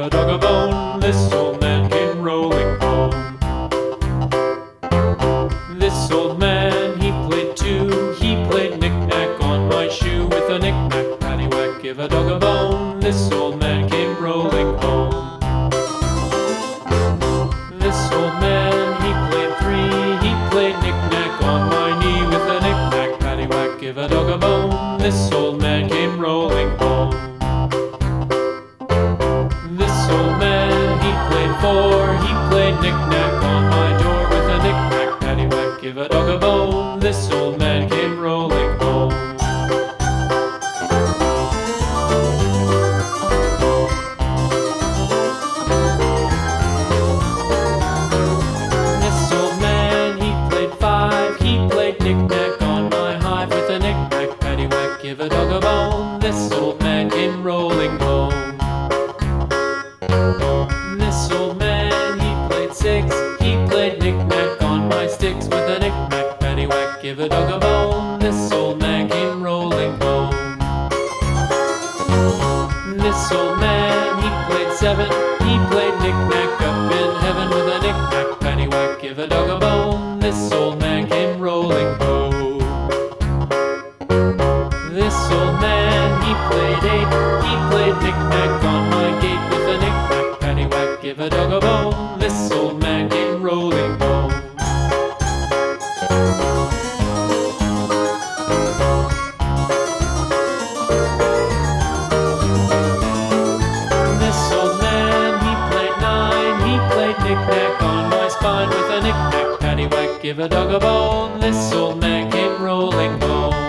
a dog a bone. This old man came rolling home. This old man, he played too. He played knick-knack on my shoe. With a knick-knack, paddywhack, give a dog a bone. This old man came rolling home. This old man, he played three. He played knick-knack on my knee. With a knick-knack, paddywhack, give a dog a bone. This old man came rolling home. This old man, he played four. He played knick-knack on my door. With a knick-knack, paddywhack, give a dog a bone. This old man came rolling home. This old man, he played five. He played knick-knack on my hive. With a knick-knack, paddywhack, give a dog a bone. This old man came rolling home. This old man, he played six. He played knick-knack on my sticks. With a knick-knack, paddywhack, give a dog a bone. This old man came rolling home. This old man, he played seven. He played knick-knack up in heaven. With a knick-knack, paddywhack, give a dog a bone. This old man came rolling home. This old man, he played eight. He played knick-knack on my gate. With a knick-knack, paddywhack, give a dog a bone. This old man came rolling home. This old man, he played nine. He played knick-knack on my spine. With a knick-knack, paddywhack, give a dog a bone. This old man came rolling home.